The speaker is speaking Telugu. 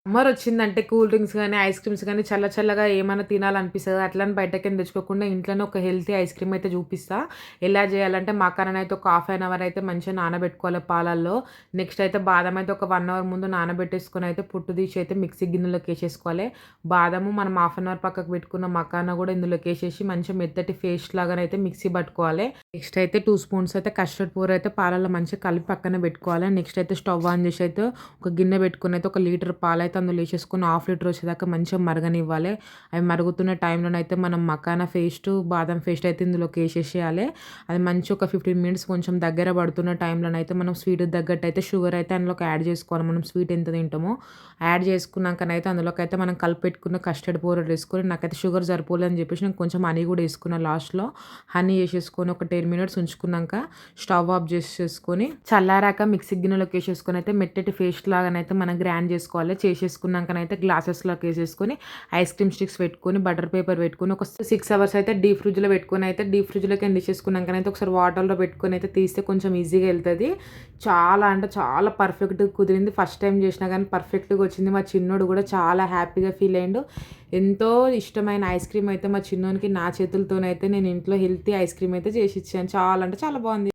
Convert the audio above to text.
సమ్మర్ వచ్చిందంటే కూల్ డ్రింక్స్ గానీ, ఐస్ క్రీమ్స్ గానీ చల్లగా ఏమన్నా తినాలనిపిస్తది. అట్లని బయటకేం తెచ్చుకోకుండా ఇంట్లోనే ఒక హెల్తీ ఐస్ క్రీమ్ అయితే చూపిస్తా. ఎలా చేయాలంటే మకానానయితే ఒక హాఫ్ అన్ అవర్ అయితే మంచిగా నానబెట్టుకోవాలి పాలల్లో. నెక్స్ట్ అయితే బాదం అయితే ఒక 1 అవర్ ముందు నానబెట్టేసుకొని అయితే పొట్టు తీసి అయితే మిక్సీ గిన్నెలోకేసేసుకోవాలి. బాదము మనం హాఫ్ అన్ అవర్ పక్కకు పెట్టుకున్న మకానా కూడా ఇందులోకేసేసి మంచిగా మెత్తటి పేస్ట్ లాగానైతే మిక్సీ పట్టుకోవాలి. నెక్స్ట్ అయితే 2 స్పూన్స్ అయితే కస్టర్డ్ పౌడర్ అయితే పాలల్లో మంచిగా కలిపి పక్కన పెట్టుకోవాలి. నెక్స్ట్ అయితే స్టవ్ ఆన్ చేసి అయితే ఒక గిన్నె పెట్టుకొని అయితే 1 లీటర్ పాలైతే అందులో ఏసేసుకొని హాఫ్ లీటర్ వచ్చేదాకా మంచిగా మరగనివ్వాలి. అవి మరుగుతున్న టైంలోనైతే మనం మకానా పేస్టు, బాదం పేస్ట్ అయితే ఇందులోకి ఏసేసేయాలి. అది మంచిగా ఒక 15 మినిట్స్ కొంచెం దగ్గర పడుతున్న టైంలోనైతే మనం స్వీట్‌కి తగ్గట్టు అయితే షుగర్ అయితే అందులోకి యాడ్ చేసుకోవాలి. మనం స్వీట్ ఎంత తింటామో యాడ్ చేసుకున్నాకనైతే అందులోకైతే మనం కలిపి పెట్టుకున్న కస్టర్డ్ పౌడర్ వేసుకొని నాకైతే షుగర్ సరిపోలేదని చెప్పేసి నేను కొంచెం హనీ కూడా వేసుకున్న లాస్ట్‌లో. హనీ ఏసేసుకొని ఒక 10 మినిట్స్ ఉంచుకున్నాక స్టవ్ ఆఫ్ చేసేసుకొని చల్లారాక మిక్సీ గిన్నెలోకి ఏసేసుకొని అయితే మెత్తటి పేస్ట్ లాగానైతే మనం గ్రైండ్ చేసుకోవాలి. చేసేసుకున్నాకనైతే గ్లాసెస్‌లోకి ఏసేసుకొని ఐస్ క్రీమ్ స్టిక్స్ పెట్టుకొని బటర్ పేపర్ పెట్టుకొని ఒక 6 అవర్స్ అయితే డీప్ ఫ్రిడ్జ్‌లో పెట్టుకొని అయితే డీప్ ఫ్రిడ్జ్‌లోకి తీసేసుకున్నాకనైతే ఒకసారి వాటర్‌లో పెట్టుకొని అయితే తీస్తే కొంచెం ఈజీగా వెళ్తది. చాలా అంటే చాలా పర్ఫెక్ట్‌గా కుదిరింది. ఫస్ట్ టైం చేసినా కానీ పర్ఫెక్ట్‌గా వచ్చింది. మా చిన్నోడు కూడా చాలా హ్యాపీగా ఫీల్ అయ్యిండు. ఎంతో ఇష్టమైన ఐస్ క్రీమ్ అయితే మా చిన్నోనికి నా చేతులతోనైతే నేను ఇంట్లో హెల్తీ ఐస్ క్రీమ్ అయితే చేసిచ్చాను. చాలా అంటే చాలా బాగుంది.